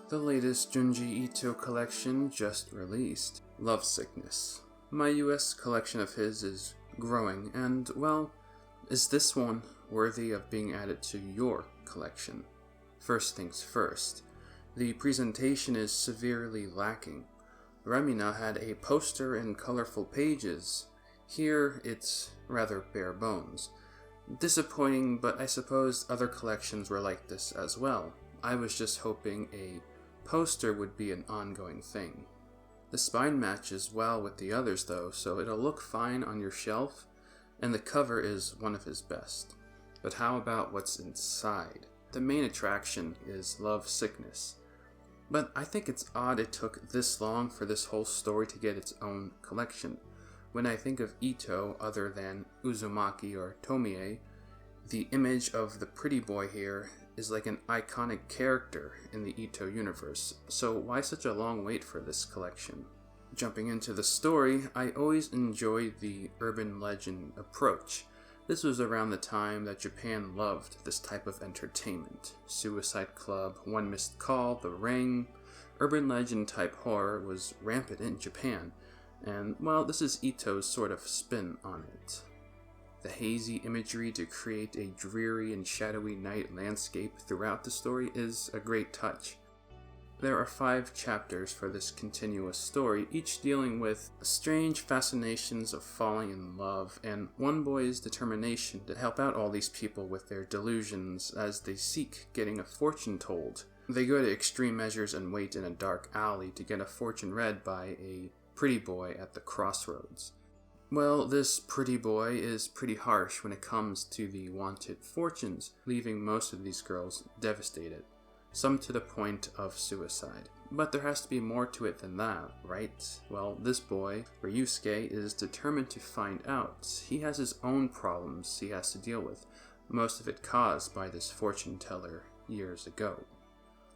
The latest Junji Ito collection just released, Lovesickness. My US collection of his is growing, and, well, is this one worthy of being added to your collection? First things first, the presentation is severely lacking. Remina had a poster and colorful pages. Here, it's rather bare bones. Disappointing, but I suppose other collections were like this as well. I was just hoping a poster would be an ongoing thing. The spine matches well with the others though, so it'll look fine on your shelf, and the cover is one of his best. But how about what's inside? The main attraction is Lovesickness. But I think it's odd it took this long for this whole story to get its own collection. When I think of Ito other than Uzumaki or Tomie, the image of the pretty boy here is like an iconic character in the Ito universe, so why such a long wait for this collection? Jumping into the story, I always enjoyed the urban legend approach. This was around the time that Japan loved this type of entertainment. Suicide Club, One Missed Call, The Ring, urban legend type horror was rampant in Japan, and well, this is Ito's sort of spin on it. The hazy imagery to create a dreary and shadowy night landscape throughout the story is a great touch. There are 5 chapters for this continuous story, each dealing with strange fascinations of falling in love and one boy's determination to help out all these people with their delusions as they seek getting a fortune told. They go to extreme measures and wait in a dark alley to get a fortune read by a pretty boy at the crossroads. Well, this pretty boy is pretty harsh when it comes to the wanted fortunes, leaving most of these girls devastated, some to the point of suicide. But there has to be more to it than that, right? Well, this boy, Ryusuke, is determined to find out. He has his own problems he has to deal with, most of it caused by this fortune teller years ago.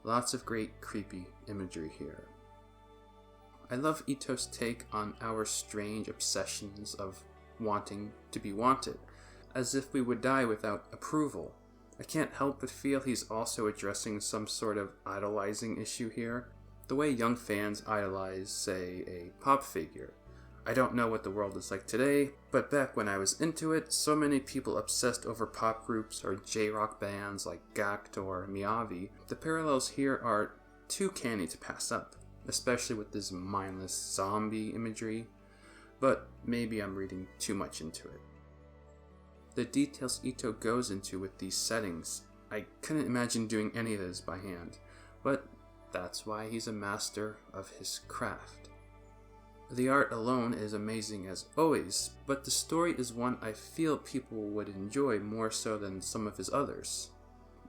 Lots of great creepy imagery here. I love Ito's take on our strange obsessions of wanting to be wanted, as if we would die without approval. I can't help but feel he's also addressing some sort of idolizing issue here, the way young fans idolize, say, a pop figure. I don't know what the world is like today, but back when I was into it, so many people obsessed over pop groups or J-rock bands like Gackt or Miyavi. The parallels here are too canny to pass up, especially with this mindless zombie imagery, but maybe I'm reading too much into it. The details Ito goes into with these settings, I couldn't imagine doing any of this by hand, but that's why he's a master of his craft. The art alone is amazing as always, but the story is one I feel people would enjoy more so than some of his others.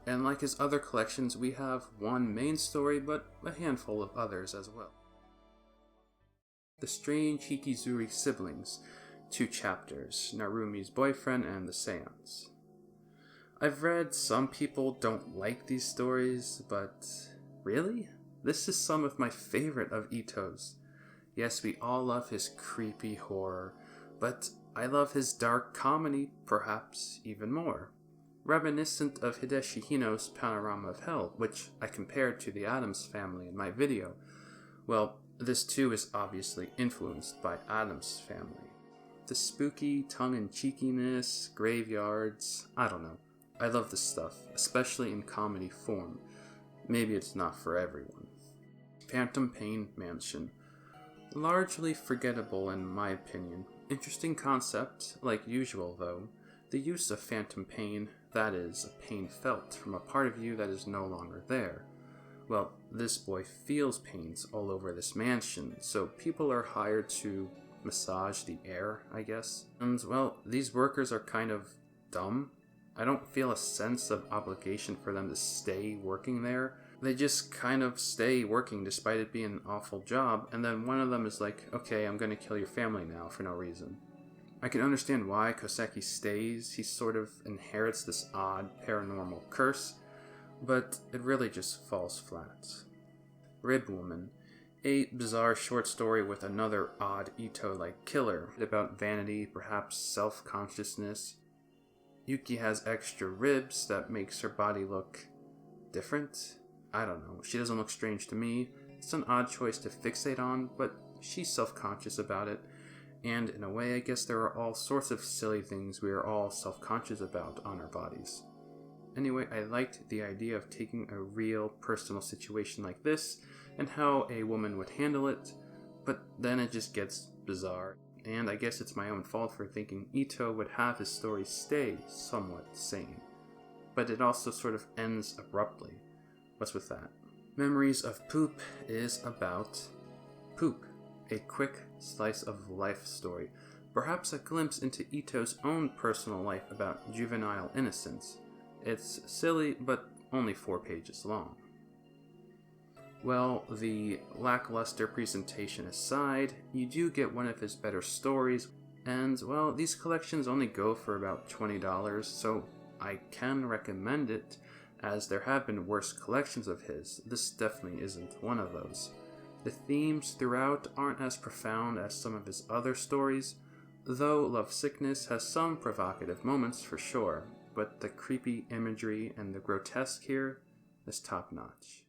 And like his other collections, we have one main story, but a handful of others as well. The Strange Hikizuri Siblings, 2 chapters, Narumi's boyfriend and the seance. I've read some people don't like these stories, but really? This is some of my favorite of Ito's. Yes, we all love his creepy horror, but I love his dark comedy perhaps even more. Reminiscent of Hideshi Hino's Panorama of Hell, which I compared to the Addams Family in my video. Well, this too is obviously influenced by Addams Family. The spooky tongue-in-cheekiness, graveyards, I don't know. I love this stuff, especially in comedy form. Maybe it's not for everyone. Phantom Pain Mansion. Largely forgettable in my opinion. Interesting concept, like usual though. The use of phantom pain, that is, a pain felt from a part of you that is no longer there. Well, this boy feels pains all over this mansion, so people are hired to massage the air, I guess. And, well, these workers are kind of dumb. I don't feel a sense of obligation for them to stay working there. They just kind of stay working despite it being an awful job, and then one of them is like, okay, I'm gonna kill your family now for no reason. I can understand why Koseki stays. He sort of inherits this odd paranormal curse, but it really just falls flat. Rib Woman. A bizarre short story with another odd Ito-like killer, about vanity, perhaps self-consciousness. Yuki has extra ribs that makes her body look different. I don't know, she doesn't look strange to me. It's an odd choice to fixate on, but she's self-conscious about it. And in a way, I guess there are all sorts of silly things we are all self-conscious about on our bodies. Anyway, I liked the idea of taking a real personal situation like this and how a woman would handle it, but then it just gets bizarre. And I guess it's my own fault for thinking Ito would have his story stay somewhat sane. But it also sort of ends abruptly. What's with that? Memories of Poop is about poop. A quick slice of life story. Perhaps a glimpse into Ito's own personal life about juvenile innocence. It's silly, but only 4 pages long. Well, the lackluster presentation aside, you do get one of his better stories, and, well, these collections only go for about $20, so I can recommend it, as there have been worse collections of his. This definitely isn't one of those. The themes throughout aren't as profound as some of his other stories, though Lovesickness has some provocative moments for sure, but the creepy imagery and the grotesque here is top-notch.